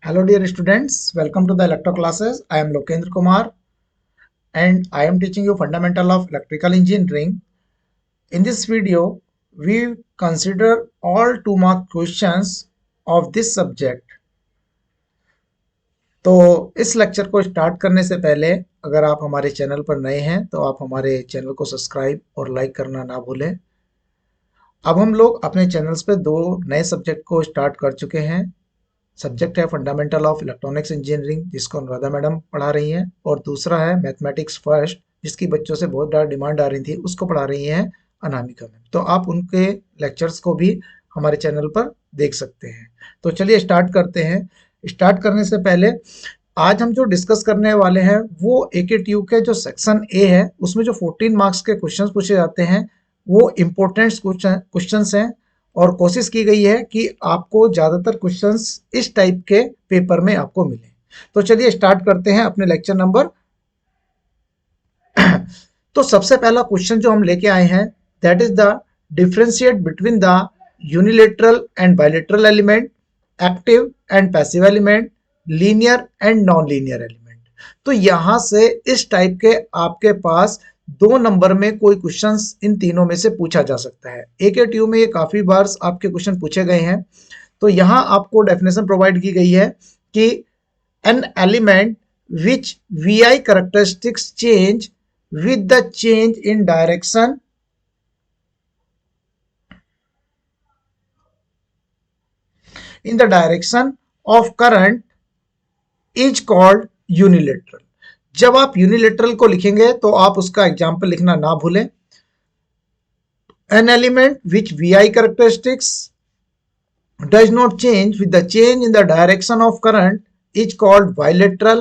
Hello dear students, welcome to the electro classes. I am Lokendra Kumar and I am teaching you fundamental of electrical engineering. In this video, we consider all 2 mark questions of this subject. तो इस lecture को start करने से पहले अगर आप हमारे channel पर नए हैं तो आप हमारे चैनल को सब्सक्राइब और लाइक करना ना भूलें। अब हम लोग अपने चैनल्स पे 2 नए सब्जेक्ट को स्टार्ट कर चुके हैं। सब्जेक्ट है फंडामेंटल ऑफ इलेक्ट्रॉनिक्स इंजीनियरिंग जिसको अनुराधा मैडम पढ़ा रही हैं, और दूसरा है मैथमेटिक्स फर्स्ट जिसकी बच्चों से बहुत ज़्यादा डिमांड आ रही थी, उसको पढ़ा रही हैं अनामिका मैम। तो आप उनके लेक्चर्स को भी हमारे चैनल पर देख सकते हैं। तो चलिए स्टार्ट करते हैं। स्टार्ट करने से पहले आज हम जो डिस्कस करने वाले हैं वो AKTU के जो सेक्शन ए है उसमें जो 14 मार्क्स के क्वेश्चंस पूछे जाते हैं वो इम्पोर्टेंट क्वेश्चंस हैं, और कोशिश की गई है कि आपको ज़्यादातर क्वेश्चंस इस टाइप के पेपर में आपको मिले। तो चलिए स्टार्ट करते हैं अपने लेक्चर नंबर। तो सबसे पहला क्वेश्चन जो हम लेके आए हैं that is the differentiate between the unilateral and bilateral element, active and passive element, linear and non linear element. तो यहां से इस टाइप के आपके पास 2 नंबर में कोई क्वेश्चंस इन तीनों में से पूछा जा सकता है। AKTU में ये काफी बार आपके क्वेश्चन पूछे गए हैं। तो यहां आपको डेफिनेशन प्रोवाइड की गई है कि N element which VI characteristics change with the change in direction of current is called unilateral। जब आप यूनिलेटरल को लिखेंगे तो आप उसका एग्जाम्पल लिखना ना भूलें। An element which VI characteristics does not change with the change in the direction of current is called bilateral,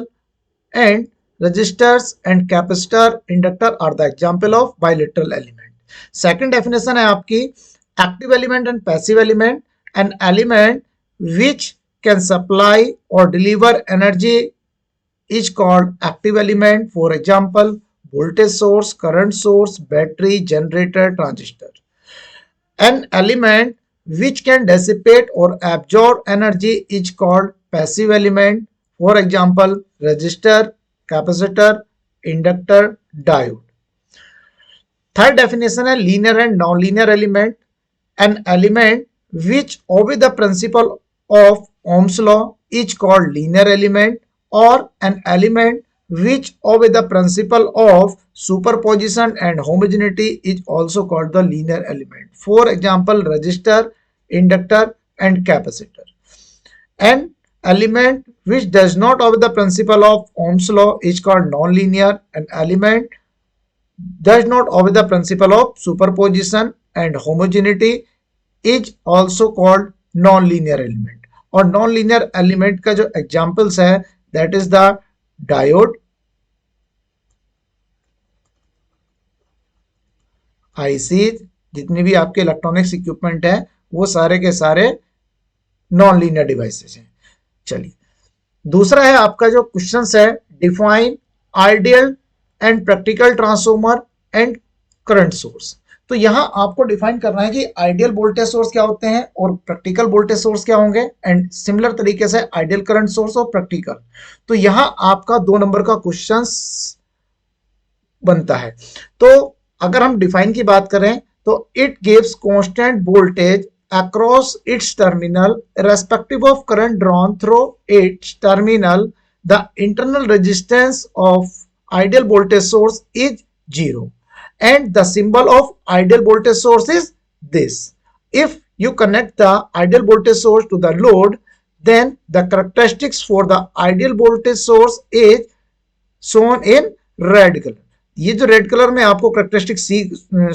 and resistors and capacitor inductor are the example of bilateral element। second definition है आपकी active element and passive element। an element which can supply or deliver energy is called active element, for example voltage source, current source, battery, generator, transistor। an element which can dissipate or absorb energy is called passive element, for example resistor, capacitor, inductor, diode. Third definition है linear and non linear element. An element which obey the principle of Ohm's law is called linear element, और an element which obey the principle of superposition and homogeneity is also called the linear element, for example resistor, inductor and capacitor। and element which does not obey the principle of Ohm's law is called non-linear। An element does not obey the principle of superposition and homogeneity is also called non-linear element। और non-linear element का जो examples है that is the diode, ICs, जितनी भी आपके electronics equipment है वो सारे के सारे नॉन लीनियर डिवाइसेस हैं। चलिए दूसरा है आपका जो क्वेश्चन है define ideal and practical transformer and current source. तो यहां आपको डिफाइन करना है कि आइडियल वोल्टेज सोर्स क्या होते हैं और प्रैक्टिकल वोल्टेज सोर्स क्या होंगे, एंड सिमिलर तरीके से आइडियल करंट सोर्स और प्रैक्टिकल। तो यहां आपका 2 नंबर का क्वेश्चन बनता है। तो अगर हम डिफाइन की बात करें तो it gives constant voltage across its terminal irrespective of current drawn through its terminal, the internal resistance of ideal voltage source is 0 and the symbol of ideal voltage source is this। if you connect the ideal voltage source to the load then the characteristics for the ideal voltage source is shown in red color। ये जो red colour में आपको characteristic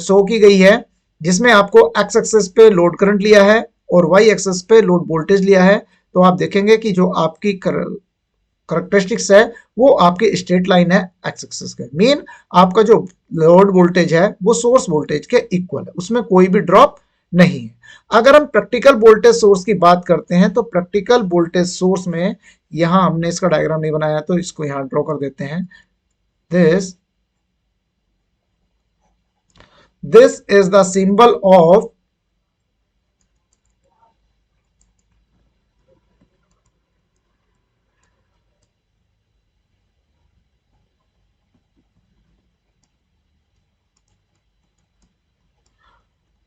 show की गई है जिसमें आपको x access पे लोड करंट लिया है और वाई एक्सेस पे लोड वोल्टेज लिया है, तो आप देखेंगे कि जो आपकी कैरेक्टरिस्टिक्स है वो आपकी स्ट्रेट लाइन है एक्स एक्सेस के। मीन आपका जो लोड वोल्टेज है वो सोर्स वोल्टेज के इक्वल है, उसमें कोई भी ड्रॉप नहीं है। अगर हम प्रैक्टिकल वोल्टेज सोर्स की बात करते हैं तो प्रैक्टिकल वोल्टेज सोर्स में यहां हमने इसका डायग्राम नहीं बनाया तो इसको यहां ड्रॉ कर देते हैं। This is the symbol of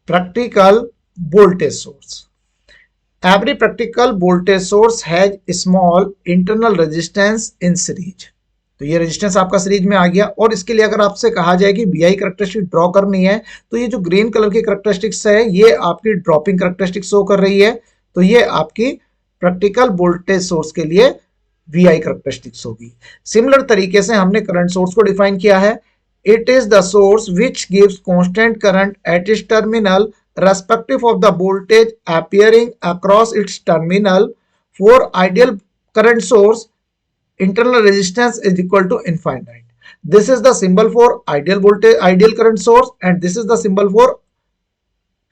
practical voltage source. Every practical voltage source has a small internal resistance in series. तो ये रेजिस्टेंस आपका सीरीज में आ गया। और इसके लिए अगर आपसे कहा जाए कि VI करेक्टरिस्टिक ड्रॉ करनी है तो ये जो ग्रीन कलर की करेक्टरिस्टिक्स है ये आपकी ड्रॉपिंग करेक्टरिस्टिक शो कर रही है, तो ये आपकी प्रैक्टिकल वोल्टेज सोर्स के लिए VI करेक्टरिस्टिक्स होगी। सिमिलर तरीके से हमने करंट सोर्स को डिफाइन किया है। It is the source which gives constant current at its terminal respective of the voltage appearing across its terminal. For ideal current source, internal resistance is equal to infinite. This is the symbol for ideal current source, and this is the symbol for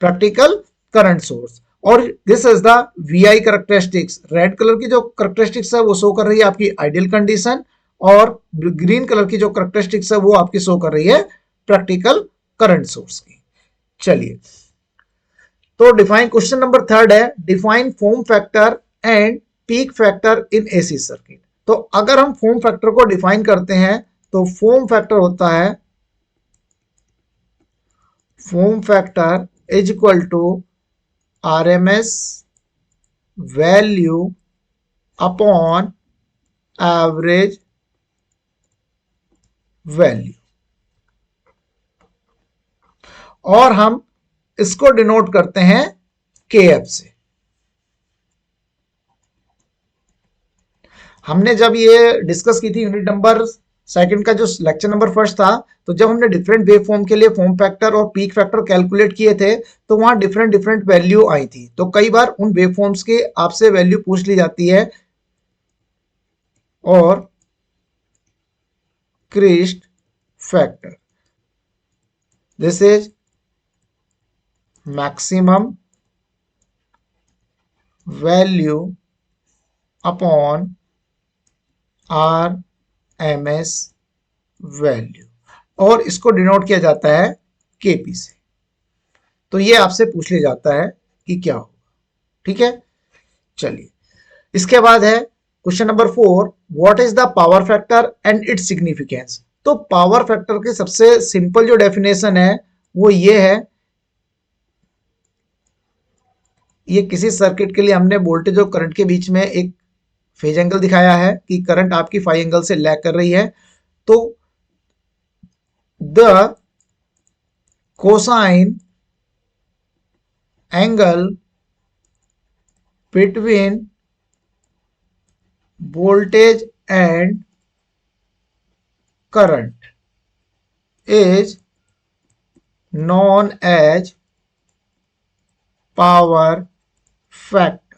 practical current source. और this is the VI characteristics. Red colour की जो characteristics है वो show कर रही है आपकी ideal condition, और ग्रीन कलर की जो characteristics है वो आपकी शो कर रही है प्रैक्टिकल करंट सोर्स की। चलिए, तो डिफाइन क्वेश्चन नंबर 3 है, define form factor and peak factor in AC circuit. तो अगर हम फॉर्म फैक्टर को डिफाइन करते हैं तो फॉर्म फैक्टर होता है, form factor is equal to RMS value upon average value, और हम इसको डिनोट करते हैं KF से। हमने जब ये डिस्कस की थी यूनिट नंबर सेकंड का जो लेक्चर नंबर फर्स्ट था, तो जब हमने डिफरेंट वेव फॉर्म के लिए फॉर्म फैक्टर और पीक फैक्टर कैलकुलेट किए थे तो वहां डिफरेंट वैल्यू आई थी। तो कई बार उन वेव फॉर्म्स के आपसे वैल्यू पूछ ली जाती है, और Crest factor, this is maximum value upon RMS value, और इसको डिनोट किया जाता है KP से। तो ये आपसे पूछ लिया जाता है कि क्या होगा, ठीक है। चलिए, इसके बाद है question number 4, what is the power factor and its significance. तो पावर फैक्टर की सबसे सिंपल जो डेफिनेशन है वो ये है, ये किसी सर्किट के लिए हमने वोल्टेज और करंट के बीच में एक फेज एंगल दिखाया है कि करंट आपकी फाई एंगल से लैग कर रही है। तो the cosine angle between voltage and current is known as power factor.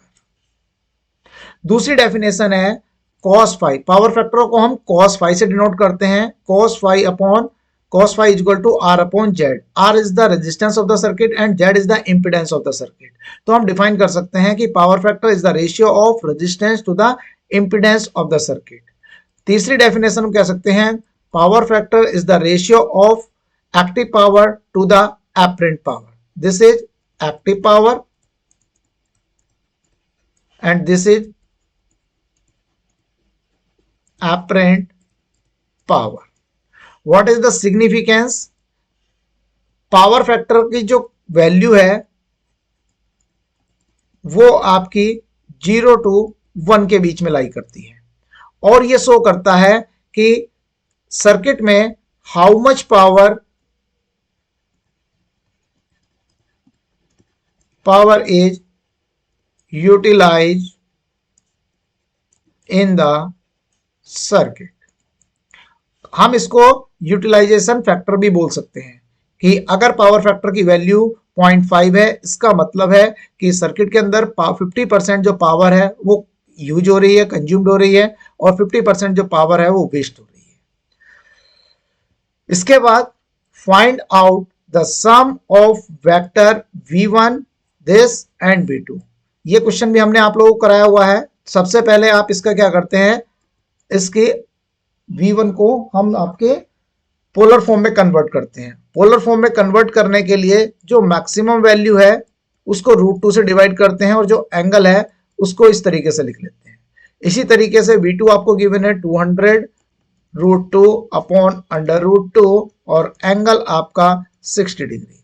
दूसरी डेफिनेशन है cos फाई। पावर फैक्टर को हम cos फाई से डिनोट करते हैं, cos phi is equal to R upon Z. R is the resistance of the circuit and Z is the impedance of the circuit. तो हम define कर सकते हैं कि power factor is the ratio of resistance to the impedance of the circuit. तीसरी definition हम कह सकते हैं power factor is the ratio of active power to the apparent power. This is active power and this is apparent power. What is the significance? Power factor की जो value है वो आपकी 0 to 1 के बीच में लाई करती है, और ये शो करता है कि सर्किट में how much power is utilized in the circuit. हम इसको यूटिलाइजेशन फैक्टर भी बोल सकते हैं कि अगर पावर फैक्टर की वैल्यू 0.5 है, इसका मतलब है कि सर्किट के अंदर 50% जो पावर है वो यूज हो रही है, कंज्यूम्ड हो रही है, और 50% जो पावर है वो वेस्ट हो रही है। इसके बाद find out the sum of vector V1 this and V2। ये क्वेश्चन भी हमने आप लोगों को कराया हुआ है। सबसे पहले आप इसका क्या करते हैं, इसके V1 को हम आपके पोलर फॉर्म में कन्वर्ट करते हैं। पोलर फॉर्म में कन्वर्ट करने के लिए जो मैक्सिमम वैल्यू है उसको √2 से डिवाइड करते हैं, और जो एंगल है उसको इस तरीके से लिख लेते हैं। इसी तरीके से V2 आपको गिवन है 200 √2 अपॉन √2, और एंगल आपका 60 डिग्री।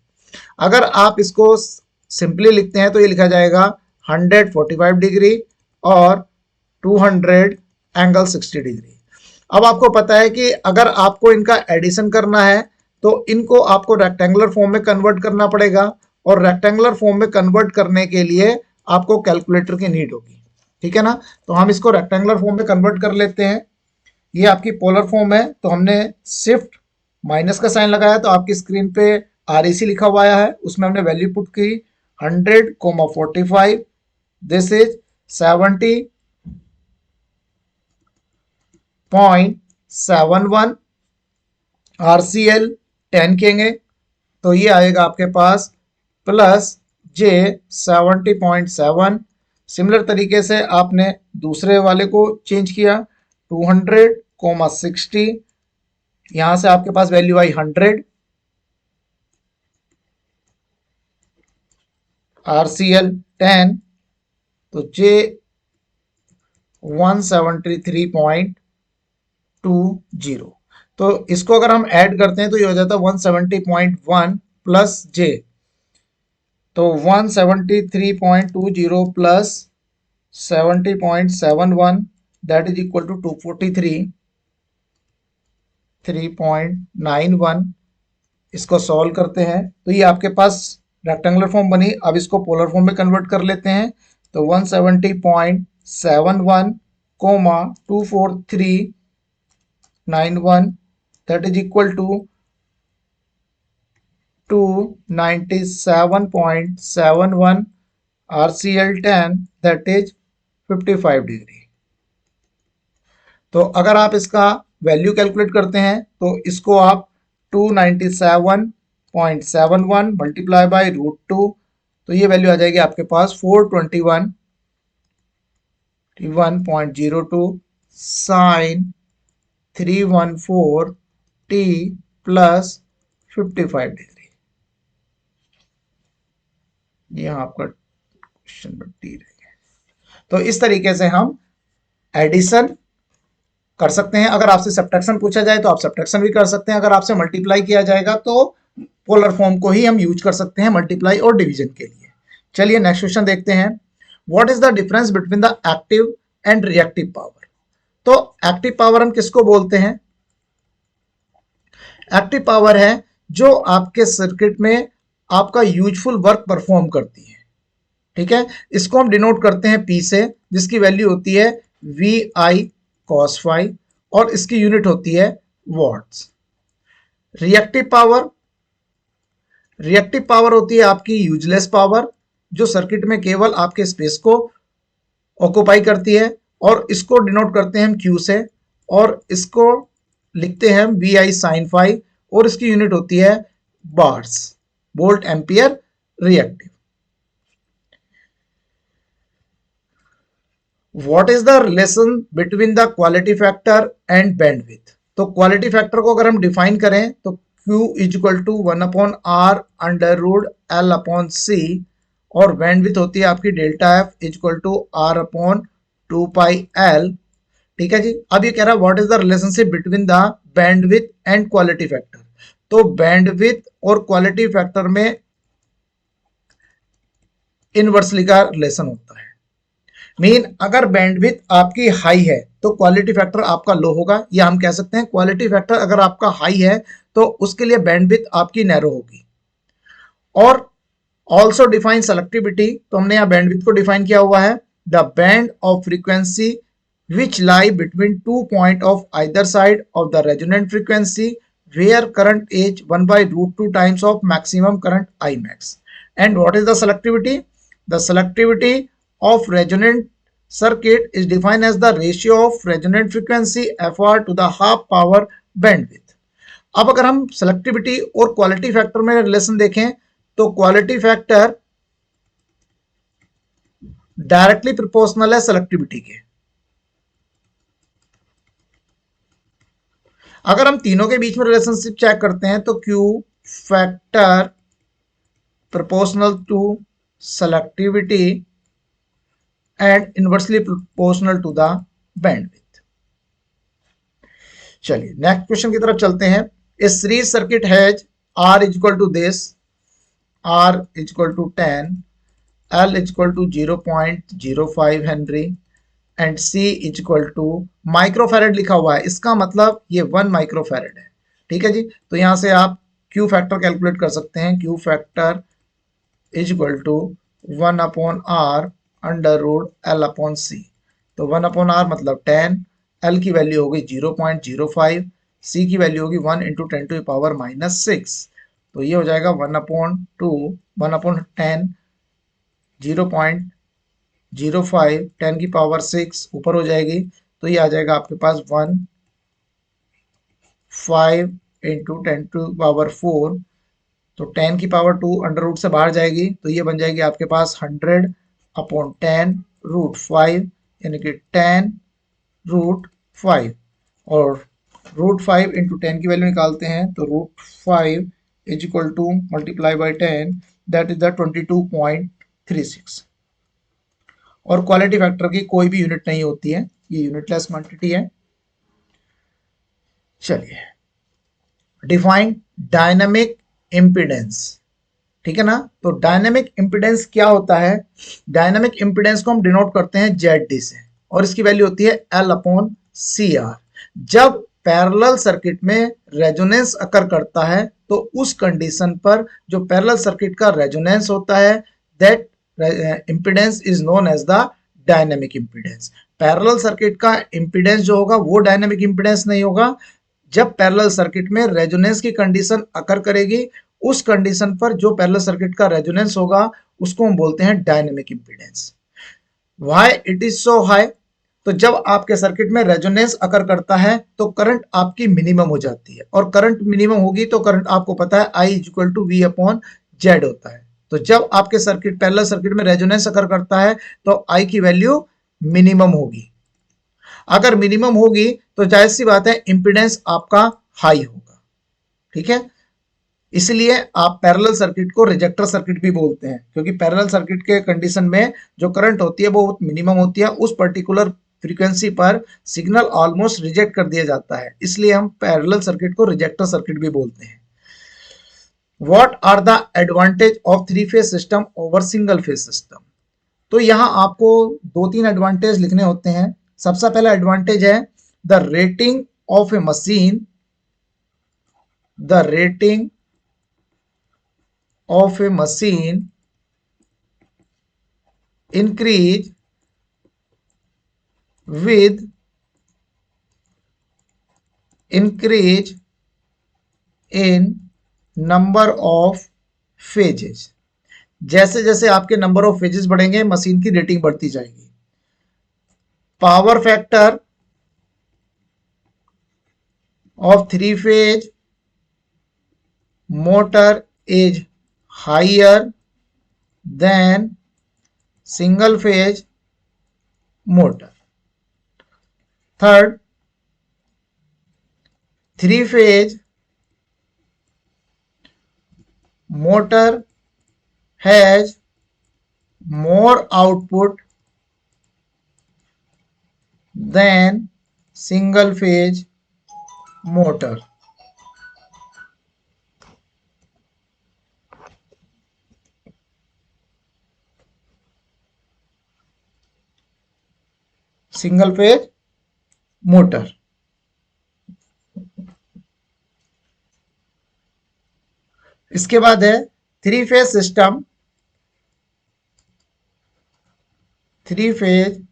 अगर आप इसको सिंपली लिखते हैं तो ये लिखा जाएगा 145 डिग्री और 200 एंगल 60 डिग्री। अब आपको पता है कि अगर आपको इनका एडिशन करना है तो इनको आपको रेक्टेंगुलर फॉर्म में कन्वर्ट करना पड़ेगा, और रेक्टेंगुलर फॉर्म में कन्वर्ट करने के लिए आपको कैलकुलेटर की नीड होगी। ठीक है ना, तो हम इसको रेक्टेंगुलर फॉर्म में कन्वर्ट कर लेते हैं। ये आपकी पोलर फॉर्म है, तो हमने शिफ्ट माइनस का साइन लगाया, तो आपकी स्क्रीन पे REC लिखा हुआ है, उसमें हमने वैल्यू पुट की 100,45, दिस इज 70.71 RCL 10 कहेंगे, तो ये आएगा आपके पास प्लस J 70.7। सिमिलर तरीके से आपने दूसरे वाले को चेंज किया 200,60, यहां से आपके पास वैल्यू आई 100, RCL 10, तो J 173.20। तो इसको अगर हम ऐड करते हैं तो ये हो जाता है 170.1 प्लस J, तो 173.20 plus 70.71 that is equal to 243.91। इसको सॉल्व करते हैं तो ये आपके पास रेक्टेंगुलर फॉर्म बनी। अब इसको पोलर फॉर्म में कन्वर्ट कर लेते हैं, तो 170.71 comma 24391 that is equal to 297.71 RCL 10 that is 55 degree. तो अगर आप इसका वैल्यू कैलकुलेट करते हैं तो इसको आप 297.71 मल्टीप्लाई बाय √2, तो ये वैल्यू आ जाएगी आपके पास 421.02 साइन 314t प्लस 55 डिग्री। यहाँ आपका क्वेश्चन में टी रहेगा। तो इस तरीके से हम एडिशन कर सकते हैं। अगर आपसे सब्ट्रैक्शन पूछा जाए तो आप सब्ट्रैक्शन भी कर सकते हैं। अगर आपसे मल्टीप्लाई किया जाएगा तो पोलर फॉर्म को ही हम यूज कर सकते हैं मल्टीप्लाई और डिवीजन के लिए। चलिए नेक्स्ट क्वेश्चन देखते हैं। What is the difference between the active and reactive power? तो एक्टिव पावर हम किसको बोलते हैं? एक्टिव पावर है जो आपके सर्किट में आपका यूजफुल वर्क परफॉर्म करती है। ठीक है, इसको हम डिनोट करते हैं P से, जिसकी वैल्यू होती है VI cos phi और इसकी यूनिट होती है वॉट्स। रिएक्टिव पावर होती है आपकी यूजलेस पावर, जो सर्किट में केवल आपके स्पेस को ऑक्युपाई करती है, और इसको डिनोट करते हैं हम Q से, और इसको लिखते हैं VI sin phi और इसकी यूनिट होती है bars, volt ampere reactive. What is the relation between the quality factor and bandwidth? तो क्वालिटी फैक्टर को अगर हम डिफाइन करें तो Q equal to 1/R under root L upon C, और बैंडविथ होती है आपकी delta F equal to R upon 2πL। ठीक है जी। अब ये कह रहा है what is the relationship between the bandwidth and quality factor. तो बैंडविथ और क्वालिटी फैक्टर में इनवर्सली का रिलेशन होता है। मीन अगर बैंडविथ आपकी हाई है तो क्वालिटी फैक्टर आपका लो होगा, या हम कह सकते हैं क्वालिटी फैक्टर अगर आपका हाई है तो उसके लिए बैंडविथ आपकी नैरो होगी। और ऑल्सो डिफाइन सेलेक्टिविटी, तो हमने यहाँ बैंडविथ को डिफाइन किया हुआ है, the band of frequency which lie between 2 point of either side of the resonant frequency where current is 1/√2 times of maximum current I max। And what is the selectivity? The selectivity of resonant circuit is defined as the ratio of resonant frequency FR to the half power bandwidth। अब अगर हम selectivity और quality factor में relation देखें तो quality factor directly proportional है selectivity के। अगर हम तीनों के बीच में रिलेशनशिप चेक करते हैं तो Q factor proportional to selectivity and inversely proportional to the bandwidth। चलिए नेक्स्ट क्वेश्चन की तरफ चलते हैं। A series circuit has R equal to this R is equal to 10, L is equal to 0.05 Henry and C is equal to microfarad लिखा हुआ है, इसका मतलब ये 1 माइक्रोफेरेड है। ठीक है जी, तो यहां से आप Q फैक्टर कैलकुलेट कर सकते हैं। Q factor is equal to 1 upon R under root L upon C। तो 1 अपॉन R मतलब 10, L की वैल्यू होगी 0.05, C की वैल्यू होगी 1 इंटू 10 टू पावर माइनस 6। तो ये हो जाएगा 1 अपॉन 10, 0.05, 10 की पावर 6 ऊपर हो जाएगी, तो ये आ जाएगा आपके पास 5 इंटू 10 टू पावर 4। तो 10 की पावर 2 अंडर रूट से बाहर जाएगी, तो ये बन जाएगी आपके पास 100 अपॉन 10 रूट 5, यानी कि 10 रूट 5। और रूट 5 इंटू 10 की वैल्यू निकालते हैं, तो root 5 is equal to multiply by 10, that is the 22.36। और क्वालिटी फैक्टर की कोई भी यूनिट नहीं होती है, ये यूनिटलेस क्वांटिटी है। चलिए, डिफाइन डायनामिक इम्पीडेंस। ठीक है ना, तो डायनामिक इम्पीडेंस क्या होता है? डायनामिक इम्पीडेंस को हम डिनोट करते हैं ZD से, और इसकी वैल्यू होती है L अपॉन CR। जब पैरेलल सर्किट में रेजोनेंस अकर करता है, तो उस कंडीशन पर जो पैरेलल सर्किट का रेजोनेंस होता है, that impedance is known as the dynamic impedance. Parallel circuit का इम्पीडेंस जो होगा वो डायनामिक इम्पीडेंस नहीं होगा। जब पैरेलल सर्किट में रेजोनेंस की कंडीशन अकर करेगी, उस कंडीशन पर जो पैरेलल सर्किट का रेजोनेंस होगा उसको हम बोलते हैं dynamic impedance. Why it is so high? तो जब आपके सर्किट में रेजोनेंस अकर करता है तो करंट आपकी मिनिमम हो जाती है, और करंट मिनिमम होगी तो करंट आपको पता है I is equal to V upon Z होता है। तो जब आपके सर्किट पैरेलल सर्किट में रेजोनेंस अकर करता है तो I की वैल्यू मिनिमम होगी। अगर मिनिमम होगी तो जाहिर सी बात है इंपीडेंस आपका हाई होगा। ठीक है, इसलिए आप पैरेलल सर्किट को रिजेक्टर सर्किट भी बोलते हैं, क्योंकि पैरेलल सर्किट के कंडीशन में जो करंट होती है वो मिनिमम होती है, उस पर्टिकुलर फ्रीक्वेंसी पर सिग्नल ऑलमोस्ट रिजेक्ट कर दिया जाता है, इसलिए हम पैरेलल सर्किट को रिजेक्टर सर्किट भी बोलते हैं। What are the advantage of 3 phase system over single phase system? तो यहां आपको 2-3 एडवांटेज लिखने होते हैं। सबसे पहला एडवांटेज है the rating of A machine, the rating of a machine increase with increase in number of phases। जैसे जैसे आपके नंबर ऑफ फेजेस बढ़ेंगे मशीन की रेटिंग बढ़ती जाएगी। Power factor of 3 phase motor is higher than single phase motor। Third, 3 phase motor has more output than single phase motor। Single phase motor. इसके बाद है 3 phase system. 3 phase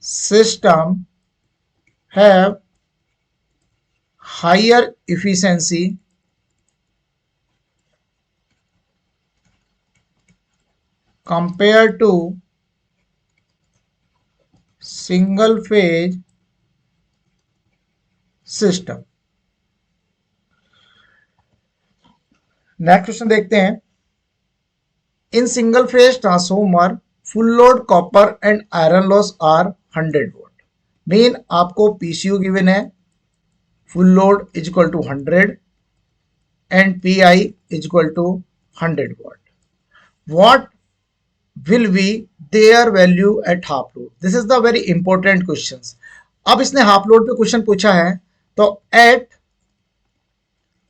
system have higher efficiency compare to single phase system. Next question देखते हैं। In single phase transformer full load copper and iron loss are 100 volt. Main आपको PCU given है, full load is equal to 100 and PI is equal to 100 volt. What will be their value at half load? This is the very important questions। अब इसने half load पे question पूछा है, तो at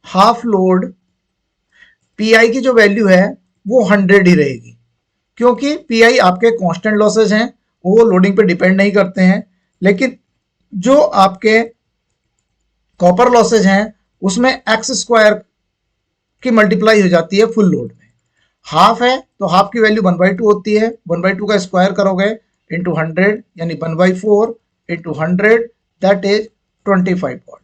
half load pi की जो value है वो 100 ही रहेगी, क्योंकि पी आई आपके कांस्टेंट लॉसेज हैं, वो लोडिंग पे डिपेंड नहीं करते हैं। लेकिन जो आपके कॉपर लॉसेज हैं उसमें एक्स स्क्वायर की मल्टीप्लाई हो जाती है फुल लोड में। हाफ है तो हाफ की वैल्यू 1/2 होती है, 1/2 का स्क्वायर करोगे इंटू 100 यानी 1/4 इंटू 100 दैट इज 25 वॉट।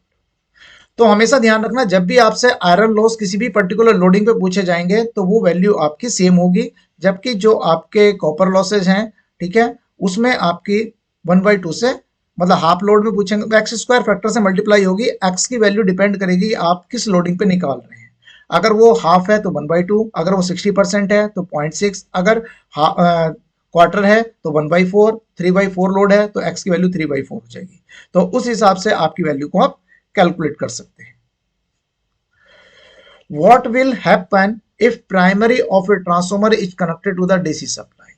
तो हमेशा ध्यान रखना, जब भी आपसे आयरन लॉस किसी भी पर्टिकुलर लोडिंग पे पूछे जाएंगे तो वो वैल्यू आपकी सेम होगी, जबकि जो आपके कॉपर लॉसेज हैं, ठीक है, उसमें आपकी 1/2 से, मतलब हाफ लोड में पूछेंगे तो एक्स स्क्वायर फैक्टर से मल्टीप्लाई होगी। एक्स की वैल्यू डिपेंड करेगी आप किस लोडिंग पे निकाल रहे हैं। अगर वो हाफ है तो 1/2, अगर वो 60% है तो 0.6, अगर क्वार्टर है तो 1/4, 3/4 लोड है तो एक्स की वैल्यू 3/4 हो जाएगी। तो उस हिसाब से आपकी वैल्यू को आप कैलकुलेट कर सकते हैं। What will happen if primary of a transformer is connected to the DC supply?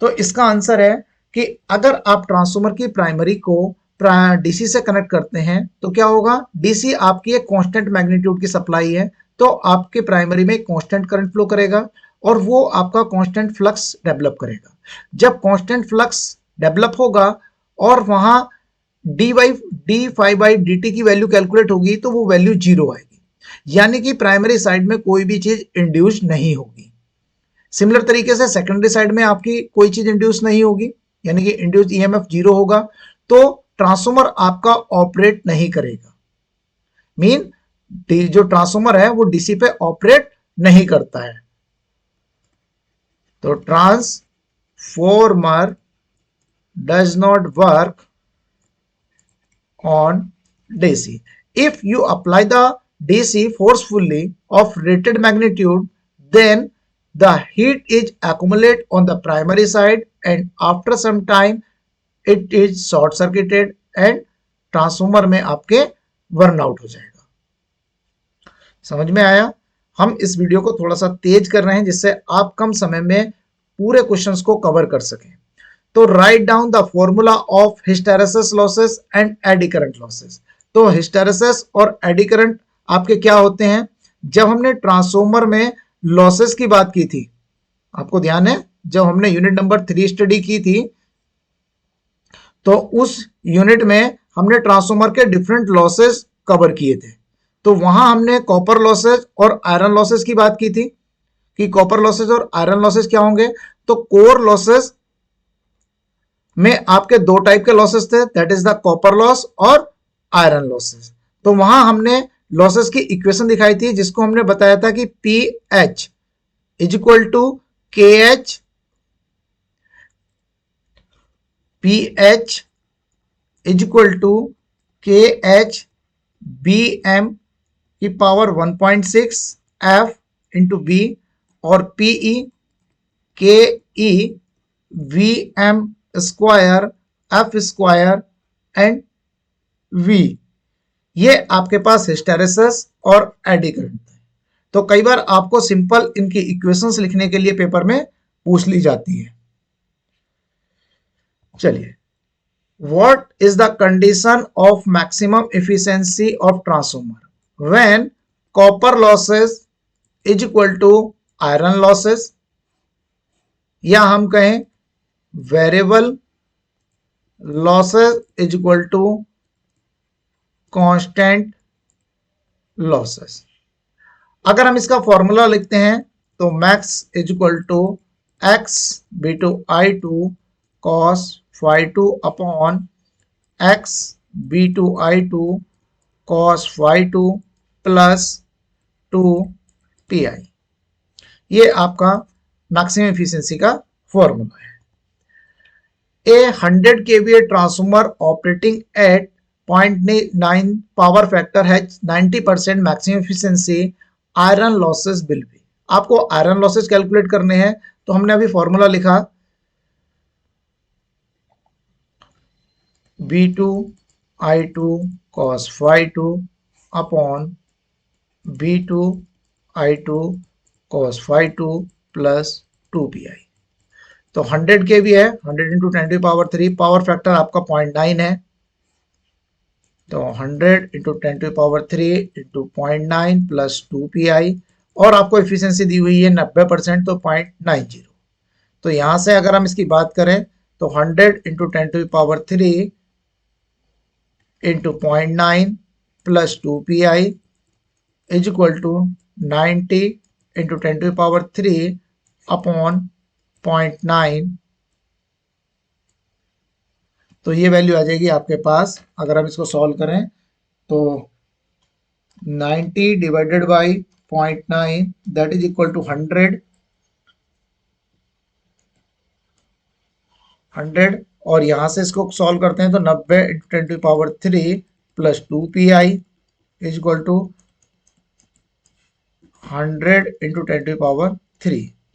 तो इसका आंसर है कि अगर आप ट्रांसफॉर्मर की प्राइमरी को डीसी से कनेक्ट करते हैं तो क्या होगा, डीसी आपकी एक कांस्टेंट मैग्नीट्यूड की सप्लाई है, तो आपके प्राइमरी में कांस्टेंट करंट फ्लो करेगा और वो आपका कांस्टेंट फ्लक्स डेवलप करेगा। जब कांस्टेंट फ्लक्स डेवलप होगा और वहां डी5/dt की वैल्यू कैलकुलेट होगी तो वो वैल्यू 0 आएगी, यानी कि प्राइमरी साइड में कोई भी चीज इंड्यूस नहीं होगी। सिमिलर तरीके से सेकेंडरी साइड में आपकी कोई चीज इंड्यूस नहीं होगी, यानी कि इंड्यूस ईएमएफ 0 होगा, तो ट्रांसफॉर्मर आपका ऑपरेट नहीं करेगा। मीन जो ट्रांसफॉर्मर है वो डीसी पे ऑपरेट नहीं करता है। तो transformer does not work on DC. If you apply the DC forcefully of rated magnitude, then the heat is accumulated on the primary side and after some time it is short circuited and transformer में आपके burn out हो जाएगा। समझ में आया? हम इस video को थोड़ा सा तेज कर रहे हैं जिससे आप कम समय में पूरे क्वेश्चंस को कवर कर सकें। तो write down the formula of hysteresis losses and eddy current losses. तो हिस्टेरेसिस और एडी करंट आपके क्या होते हैं? जब हमने ट्रांसफॉर्मर में लॉसेस की बात की थी, आपको ध्यान है जब हमने यूनिट नंबर 3 स्टडी की थी तो उस यूनिट में हमने ट्रांसफॉर्मर के डिफरेंट लॉसेस कवर किए थे। तो वहां हमने कॉपर लॉसेस और आयरन लॉसेस की बात की थी कि कॉपर लॉसेस और आयरन लॉसेस क्या होंगे। तो कोर लॉसेस में आपके दो टाइप के लॉसेस थे, that is the copper loss और आयरन लॉसेस। तो वहां हमने लॉसेस की इक्वेशन दिखाई थी जिसको हमने बताया था कि P H is equal to K H, P H is equal to K H B M की पावर 1.6 एफ इंटू बी और Pe K E V M square F square and V. ये आपके पास हिस्टेरेसिस और eddy current है। तो कई बार आपको सिंपल इनकी इक्वेशंस लिखने के लिए पेपर में पूछ ली जाती है। चलिए, what is the condition of maximum efficiency of transformer when copper losses is equal to iron losses, या हम कहें variable losses is equal to constant losses. अगर हम इसका फॉर्मूला लिखते हैं तो max is equal to X B two I two cos phi two upon X B two I two cos phi two plus 2 P I. ये आपका maximum efficiency का formula है। A 100 kVA transformer operating at 0.9 power factor has 90% maximum efficiency. Iron losses will be. आपको iron losses calculate करने हैं तो हमने अभी फॉर्मूला लिखा B2 I2 cos phi 2 upon B2 I2 cos phi 2 plus 2pi। तो 100 के भी है, 100 इंटू 10⁻³ पावर फैक्टर आपका 0.9 है, तो 100 इंटू 10⁻³ इंटू 0.9 प्लस 2 पी आई और आपको एफिशिएंसी दी हुई है 90%, तो 0.90। तो यहां से अगर हम इसकी बात करें तो 100 into 10⁻³ into 0.9 plus 2 pi is equal to 90 into 10⁻³ upon 0.9। तो ये वैल्यू आ जाएगी आपके पास, अगर हम इसको सॉल्व करें तो 90 divided by 0.9 that is equal to 100। और यहां से इसको सॉल्व करते हैं तो 90 into 10⁻³ plus 2 pi is equal to 100 into 10⁻³।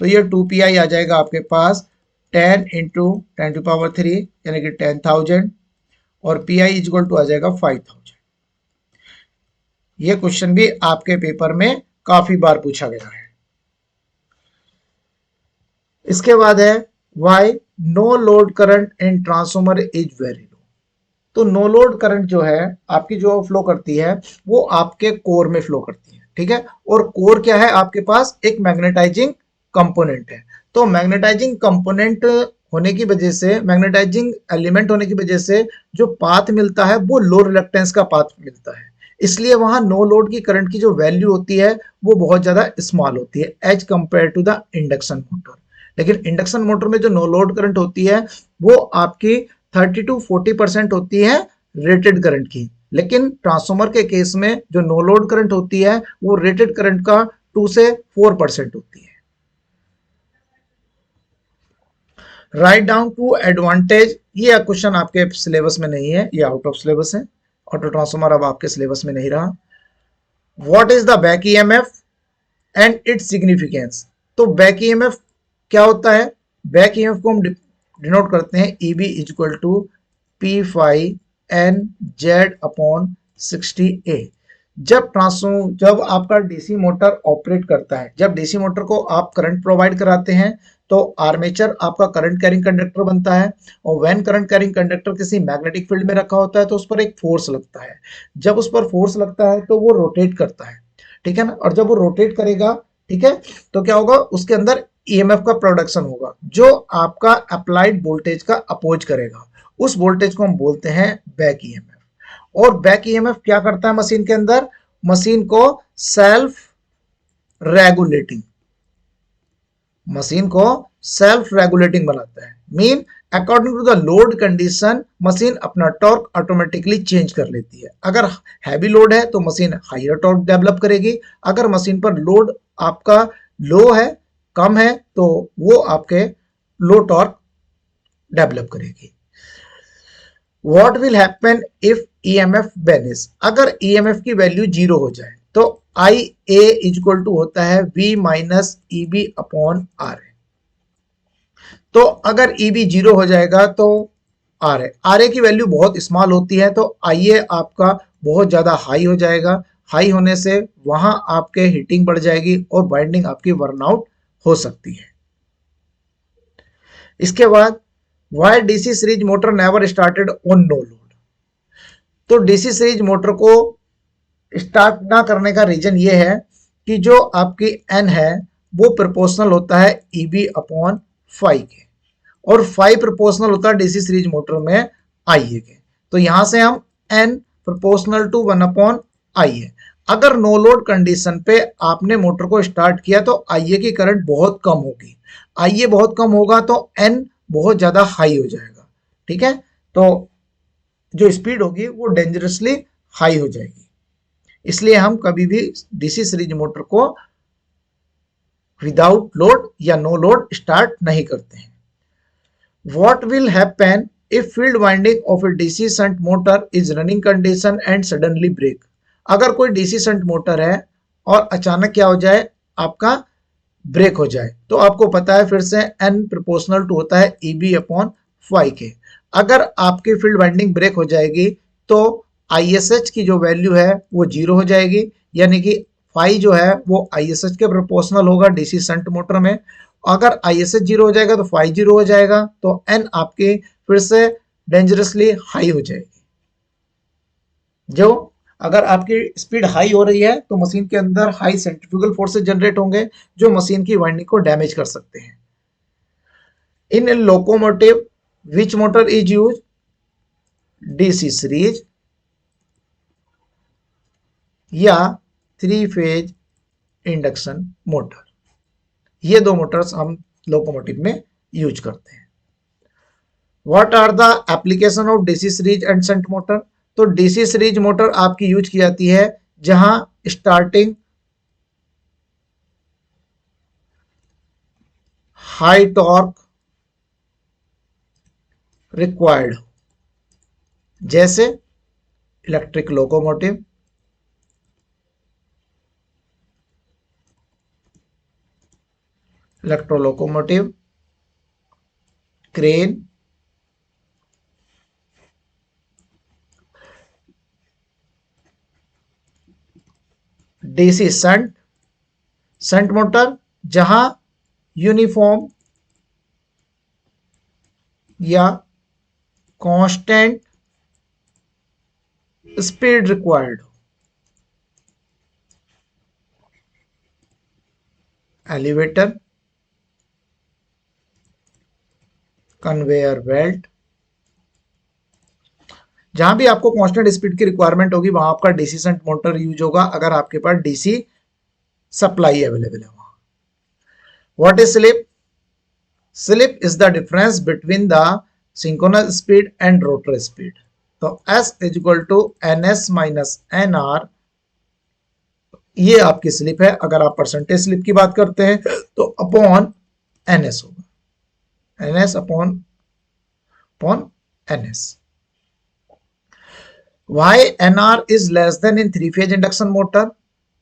तो ये 2 pi आ जाएगा आपके पास 10 इंटू 10⁻³ यानी कि 10,000 और pi इज इक्वल टू आ जाएगा 5,000। ये क्वेश्चन भी आपके पेपर में काफी बार पूछा गया है। इसके बाद है why no load current in transformer is very low. तो नो लोड करंट जो है आपकी जो फ्लो करती है वो आपके कोर में फ्लो करती है, ठीक है। और कोर क्या है, आपके पास एक मैग्नेटाइजिंग कंपोनेंट है। तो मैग्नेटाइजिंग कंपोनेंट होने की वजह से, मैग्नेटाइजिंग एलिमेंट होने की वजह से जो पाथ मिलता है वो लो रिलक्टेंस का पाथ मिलता है। इसलिए वहां नो लोड की करंट की जो वैल्यू होती है वो बहुत ज्यादा स्मॉल होती है as compare to the induction motor. लेकिन इंडक्शन मोटर में जो नो लोड करंट होती है वो आपकी 30 to 40% होती है रेटेड करंट की। लेकिन ट्रांसफॉर्मर के केस में जो नो लोड करंट होती है वो रेटेड करंट का 2 से 4% होती है। राइट डाउन टू एडवांटेज, ये क्वेश्चन आपके सिलेबस में नहीं है, ये आउट ऑफ सिलेबस है। ऑटो ट्रांसफॉर्मर अब आपके सिलेबस में नहीं रहा। What is the back EMF and its significance. तो बैक ईएमएफ क्या होता है, बैक ईएमएफ को हम डिनोट करते हैं EB is equal to P∅N/Z/60A। जब आपका डीसी मोटर ऑपरेट करता है, जब डीसी मोटर को आप करंट प्रोवाइड कराते हैं तो आर्मेचर आपका करंट कैरिंग कंडक्टर बनता है। और व्हेन करंट कैरिंग कंडक्टर किसी मैग्नेटिक फील्ड में रखा होता है तो उस पर एक फोर्स लगता है। जब उस पर फोर्स लगता है तो वो रोटेट करता है, ठीक है ना। और जब वो रोटेट करेगा, ठीक है, तो क्या होगा, उसके अंदर ईएमएफ का प्रोडक्शन होगा जो आपका अप्लाइड वोल्टेज का अपोज करेगा। उस वोल्टेज को हम बोलते हैं बैक ईएमएफ। और बैक ईएमएफ क्या करता है मशीन के अंदर, मशीन को सेल्फ रेगुलेटिंग, मशीन को सेल्फ रेगुलेटिंग बनाता है। Mean according to the load condition machine अपना टॉर्क ऑटोमेटिकली चेंज कर लेती है। अगर हैवी लोड है तो मशीन हायर टॉर्क डेवलप करेगी, अगर मशीन पर लोड आपका लो है, कम है, तो वो आपके लो टॉर्क डेवलप करेगी। What will happen if EMF vanish, अगर ईएमएफ की वैल्यू 0 हो जाए तो I A is equal to होता है V minus EB upon R. तो अगर ईबी 0 हो जाएगा तो आर ए की वैल्यू बहुत स्मॉल होती है तो आई ए आपका बहुत ज्यादा हाई हो जाएगा। हाई होने से वहां आपके हीटिंग बढ़ जाएगी और बाइंडिंग आपकी बर्नआउट हो सकती है। इसके बाद why DC series motor never started on no load. तो डीसी सीरीज मोटर को स्टार्ट ना करने का रीजन ये है कि जो आपकी एन है वो प्रोपोर्शनल होता है ईबी अपॉन फाई के, और फाई प्रोपोर्शनल होता है डीसी सीरीज मोटर में आई ए के। तो यहां से हम N proportional to 1 upon I A. अगर नो लोड कंडीशन पे आपने मोटर को स्टार्ट किया तो आई ए की करंट बहुत कम होगी। आई ए बहुत कम होगा तो एन बहुत ज्यादा हाई हो जाएगा, ठीक है। तो जो स्पीड होगी वो डेंजरसली हाई हो जाएगी। इसलिए हम कभी भी डीसी सीरीज मोटर को विदाउट लोड या नो लोड स्टार्ट नहीं करते हैं। What will happen if field winding off a DC shunt motor is running condition and suddenly break. अगर कोई डीसी शंट मोटर है और अचानक क्या हो जाए, आपका ब्रेक हो जाए, तो आपको पता है फिर से एन प्रोपोर्शनल टू होता है ईबी अपॉन फाई के। अगर आपकी फील्ड वाइंडिंग ब्रेक हो जाएगी तो आईएसएच की जो वैल्यू है वो 0 हो जाएगी, यानी कि फाई जो है वो आईएसएच के प्रोपोर्शनल होगा डीसी शंट मोटर में। अगर आईएसएच 0 हो जाएगा तो फाई 0 हो जाएगा, तो एन आपकी फिर से डेंजरसली हाई हो जाएगी। जो अगर आपकी स्पीड हाई हो रही है तो मशीन के अंदर हाई सेंट्रीफ्यूगल फोर्सेस जनरेट होंगे जो मशीन की वाइंडिंग को डैमेज कर सकते हैं। In locomotive which motor is use? DC series या थ्री फेज इंडक्शन मोटर, ये दो मोटर्स हम लोकोमोटिव में यूज करते हैं। What are the application of DC series and shunt motor? तो डीसी सीरीज मोटर आपकी यूज की जाती है जहां स्टार्टिंग हाई टॉर्क रिक्वायर्ड, जैसे electric locomotive, electro locomotive, crane, DC shunt, shunt motor जहां यूनिफॉर्म या constant speed required, elevator, conveyor belt, जहां भी आपको कांस्टेंट स्पीड की रिक्वायरमेंट होगी वहां आपका डीसी शंट मोटर यूज होगा अगर आपके पास डीसी सप्लाई अवेलेबल है वहां। What is slip? Slip is the difference between the synchronous speed and rotor speed. तो S is equal to N S minus N R, ये आपकी स्लिप है। अगर आप परसेंटेज स्लिप की बात करते हैं तो अपॉन एन एस होगा, N S upon upon N S. Why N R is less than in three phase induction motor?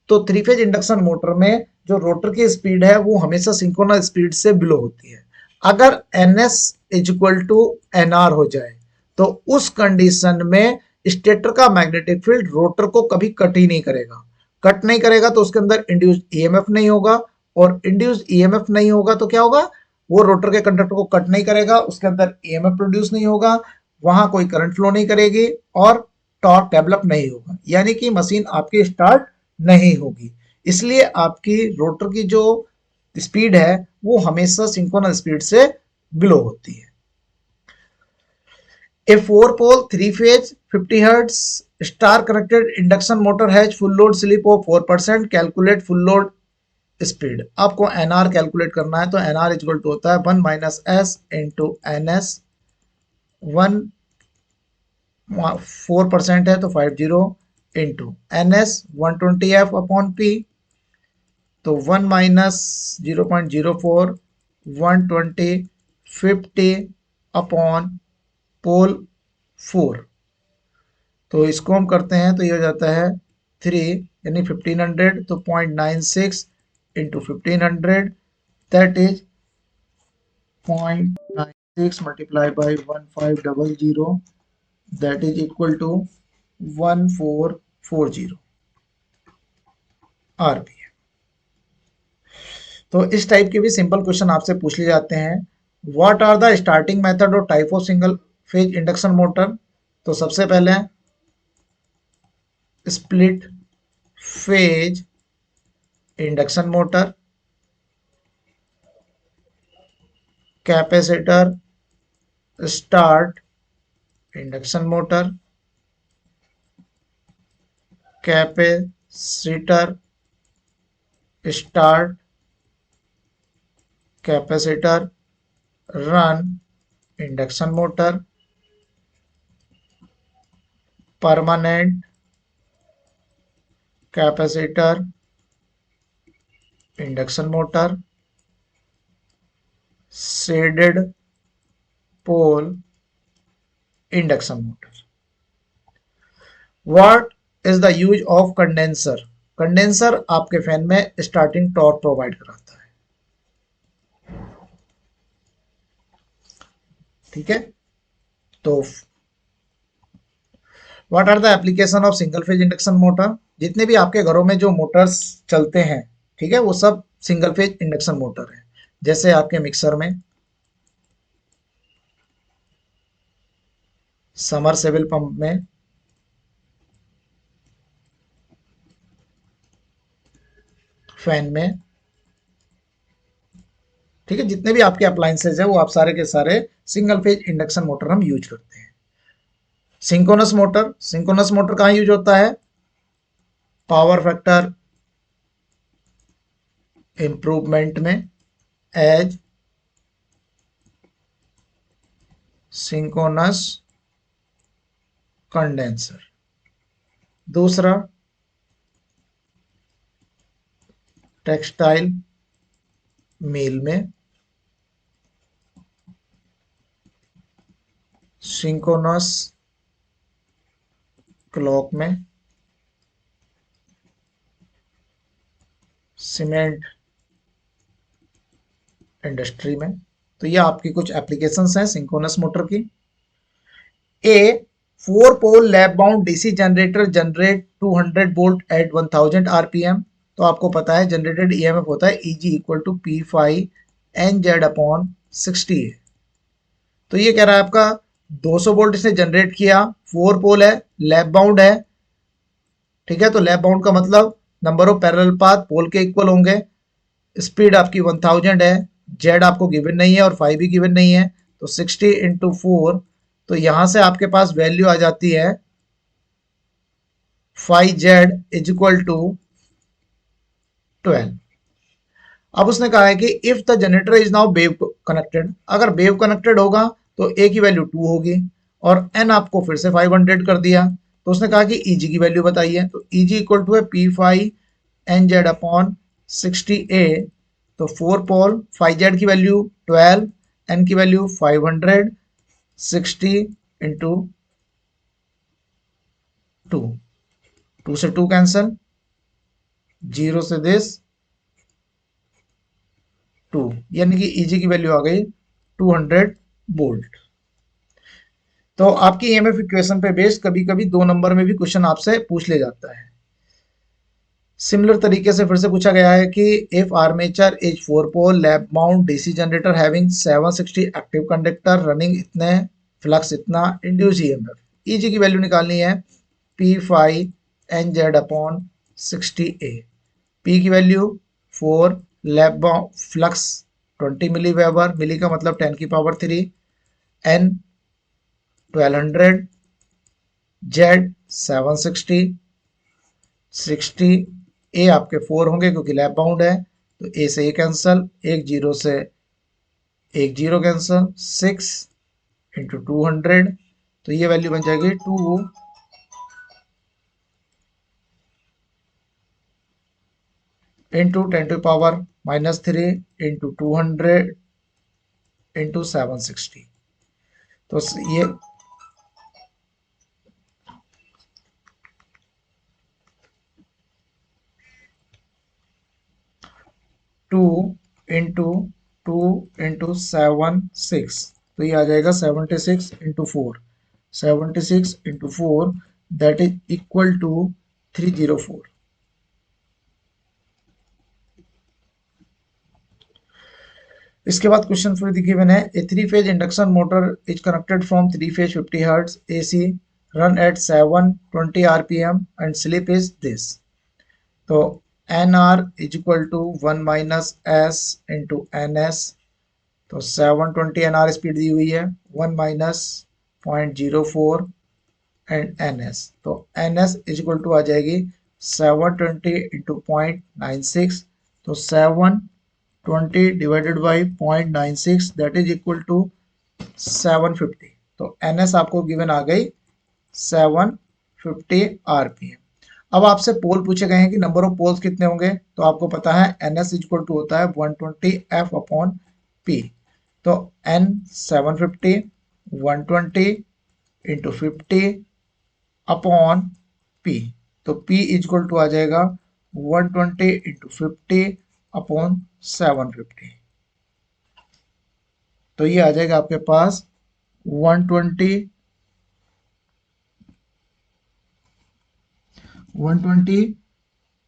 तो थ्री फेज इंडक्शन मोटर में जो रोटर की स्पीड है वो हमेशा सिंक्रोनस स्पीड से बिलो होती है। अगर N S is equal to N R हो जाए तो उस कंडीशन में स्टेटर का मैग्नेटिक फील्ड रोटर को कभी कट ही नहीं करेगा। कट नहीं करेगा तो उसके अंदर इंड्यूस्ड ईएमएफ नहीं होगा, और इंड्यूस्ड ईएमएफ नहीं होगा तो क्या होगा, वो रोटर के कंडक्टर को कट नहीं करेगा, उसके अंदर ईएमएफ प्रोड्यूस नहीं होगा, वहां कोई करंट फ्लो नहीं करेगी और टॉर्क डेवलप नहीं होगा, यानी कि मशीन आपकी स्टार्ट नहीं होगी। इसलिए आपकी रोटर की जो स्पीड है वो हमेशा सिंक्रोनस स्पीड से बिलो होती है। A 4-pole 3-phase 50 Hz star connected induction motor has full load slip of 4%. Calculate full load speed. आपको NR कैलकुलेट करना है तो NR इक्वल टू होता है 1 minus S into N S. 4% है तो 50 into N S 120 F upon P, तो 1 minus 0.04 120 50 upon पोल 4, तो इसको हम करते हैं तो ये हो जाता है 3 यानी 1500, तो 0.96 into 1500 that is 0.96 multiply by 1500 that is equal to 1440 RPM. तो इस टाइप के भी सिंपल क्वेश्चन आपसे पूछ लिए जाते हैं। What are the starting method और type of single phase induction motor? तो सबसे पहले split phase induction motor, capacitor start induction motor, capacitor start, capacitor run induction motor, permanent capacitor induction motor, shaded pole induction motor. What is the use of condenser? Condenser आपके fan में starting torque provide कराता है, ठीक है। तो what are the application of single phase induction motor? जितने भी आपके घरों में जो मोटर्स चलते हैं, ठीक है, वो सब सिंगल फेज इंडक्शन मोटर है। जैसे आपके मिक्सर में, समरसेबल पंप में, फैन में, ठीक है, जितने भी आपके अप्लायंसेज है वो आप सारे के सारे सिंगल फेज इंडक्शन मोटर हम यूज करते हैं। सिंक्रोनस मोटर कहाँ यूज होता है? पावर फैक्टर इंप्रूवमेंट में एज सिंक्रोनस कंडेंसर। दूसरा, टेक्सटाइल मिल में सिंक्रोनस क्लॉक में, सीमेंट इंडस्ट्री में। तो ये आपकी कुछ एप्लीकेशंस हैं सिंक्रोनस मोटर की। A 4 pole lap wound DC generator generate 200 volt at 1000 RPM. तो आपको पता है जनरेटेड ईएमएफ होता है Eg equal to P five N Z upon 60 A. तो ये कह रहा है आपका 200 वोल्ट इसने जनरेट किया, 4 पोल है, लैप बाउंड है, ठीक है। तो लैप बाउंड का मतलब नंबर ऑफ पैरेलल पाथ पोल के इक्वल होंगे, स्पीड आपकी 1000 है, जेड आपको गिवन नहीं है और 5 भी गिवन नहीं है, तो 60 इंटू 4, तो यहां से आपके पास वैल्यू आ जाती है 5z इज इक्वल टू 12। अब उसने कहा है कि if the generator is now wave connected, अगर वेव कनेक्टेड होगा तो ए की वैल्यू 2 होगी और एन आपको फिर से 500 कर दिया। तो उसने कहा कि ईजी की वैल्यू बताइए, तो ईजी इक्वल टू है P five N Z upon 60 A. तो 4 पोल 5z की वैल्यू 12, एन की वैल्यू 500, 60 इंटू 2, 2 से 2 कैंसल, 0 से दिस 2, यानी कि ईजी की वैल्यू आ गई 200 वोल्ट। तो आपकी ईएमएफ इक्वेशन पे बेस्ड कभी कभी 2 नंबर में भी क्वेश्चन आपसे पूछ ले जाता है। सिमिलर तरीके से फिर से पूछा गया है कि if armature is 4 pole lap mount DC generator having 760 active conductor running इतने, फ्लक्स इतना, इंड्यूस ईएमएफ, ईजी की वैल्यू निकालनी है P five N Z upon 60 A. P की value 4, lap flux 20 milli weber, milli का मतलब 10 की पावर 3, एन 1200, जेड 760, 60, ए आपके 4 होंगे क्योंकि लैप बाउंड है, तो ए से ए कैंसल, एक जीरो से एक जीरो कैंसल, 6 इंटू 200, तो ये वैल्यू बन जाएगी 2 into 10 to power -3 into 200 into 760। तो ये 2 इंटू 2 इंटू 7 6, तो ये आ जाएगा 76 into 4, 76 into 4 that is equal to 304। इसके बाद क्वेश्चन फिर गिवन है a 3 phase induction motor is connected from 3 phase 50 hertz AC run at 720 RPM and slip is this. तो N R is equal to 1 minus S into N S. तो 720 N R speed दी हुई है, 1 minus 0.04 and N S. तो N S is equal to आ जाएगी 720 into 0.96, तो 720 divided by 0.96 that is equal to 750। तो एन एस आपको गिवन आ गई 750 आरपीएम। अब आपसे पोल पूछे गए हैं कि नंबर ऑफ पोल्स कितने होंगे, तो आपको पता है एन एस इक्वल टू होता है 120 एफ अपॉन पी। तो एन 750 120 इंटू 50 अपॉन पी, तो पी इक्वल टू आ जाएगा 120 इंटू 50 अपॉन 750। तो ये आ जाएगा आपके पास 120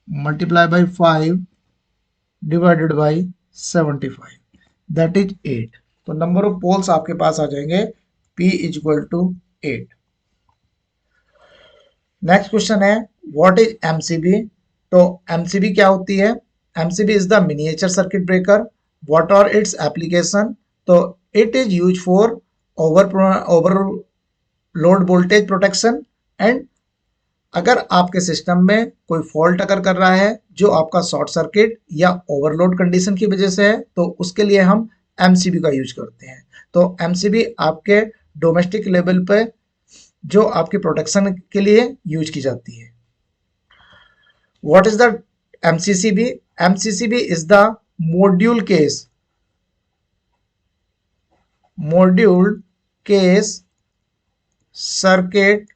multiply by 5 divided by 75 that is 8। तो नंबर ऑफ पोल्स आपके पास आ जाएंगे P is equal to 8। Next question है व्हाट इज एमसीबी। तो एमसीबी क्या होती है? MCB is the miniature circuit breaker. What are its application? तो it is used for overload voltage protection and अगर आपके सिस्टम में कोई फॉल्ट अगर कर रहा है जो आपका शॉर्ट सर्किट या ओवरलोड कंडीशन की वजह से है तो उसके लिए हम एमसीबी का यूज करते हैं। तो एमसीबी आपके डोमेस्टिक लेवल पे जो आपकी प्रोटेक्शन के लिए यूज की जाती है। What is the MCCB? MCCB is the module case circuit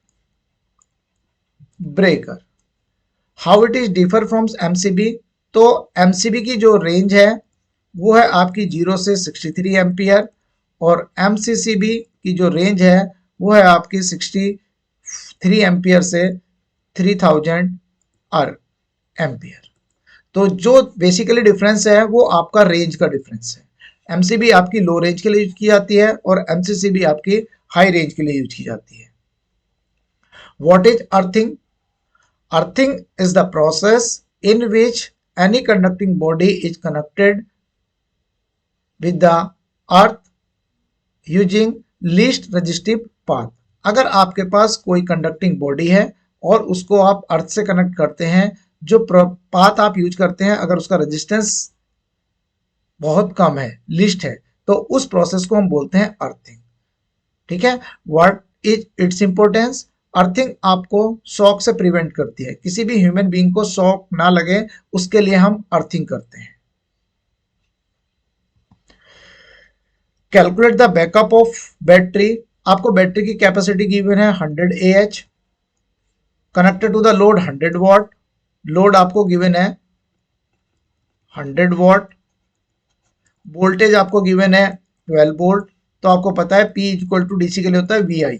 breaker. How it is differ from MCB? तो एमसीबी की जो रेंज है वो है आपकी 0 से 63 एम्पियर और एमसीसीबी की जो रेंज है वो है आपकी 63 एम्पियर से 3000 एम्पियर। तो जो बेसिकली डिफरेंस है वो आपका रेंज का डिफरेंस है। एमसीबी आपकी लो रेंज के लिए यूज की जाती है और एमसीसीबी आपकी हाई रेंज के लिए यूज की जाती है। What is earthing? Earthing is the process in which any conducting body is connected with the earth using least resistive path। अगर आपके पास कोई कंडक्टिंग बॉडी है और उसको आप अर्थ से कनेक्ट करते हैं, जो पाथ आप यूज करते हैं अगर उसका रेजिस्टेंस बहुत कम है, लिस्ट है, तो उस प्रोसेस को हम बोलते हैं अर्थिंग। ठीक है। What is its importance? Earthing आपको शॉक से प्रिवेंट करती है। किसी भी ह्यूमन बीइंग को शॉक ना लगे उसके लिए हम अर्थिंग करते हैं। Calculate the backup of battery. आपको बैटरी की कैपेसिटी गिवन है 100 AH, connected to the load 100 watt. Load आपको गिवन है 100 वॉट। वोल्टेज आपको गिवन है 12 वोल्ट। तो आपको पता है P इक्वल टू DC के लिए होता है VI।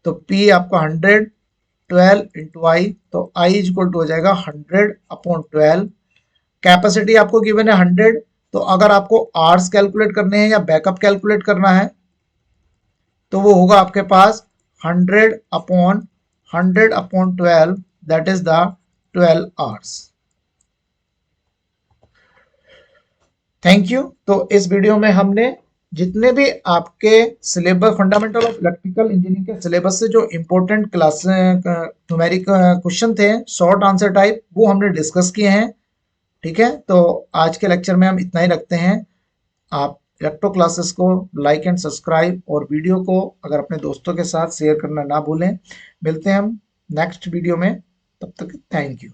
तो P आपका 100 12 इंटू आई, तो I इक्वल टू हो जाएगा 100/12। कैपेसिटी आपको गिवन है 100। तो अगर आपको आवर्स कैलकुलेट करने हैं या बैकअप कैलकुलेट करना है तो वो होगा आपके पास 100/100/12, that is the 12 hours. Thank you. तो इस वीडियो में हमने जितने भी आपके syllabus fundamental of electrical engineering के सिलेबस से जो इम्पोर्टेंट क्लास न्यूमेरिक क्वेश्चन थे शॉर्ट आंसर टाइप, वो हमने डिस्कस किए हैं। ठीक है। तो आज के लेक्चर में हम इतना ही रखते हैं। आप इलेक्ट्रो क्लासेस को लाइक एंड सब्सक्राइब और वीडियो को अगर अपने दोस्तों के साथ शेयर करना ना भूलें। मिलते हैं हम नेक्स्ट वीडियो में, तब तक थैंक यू।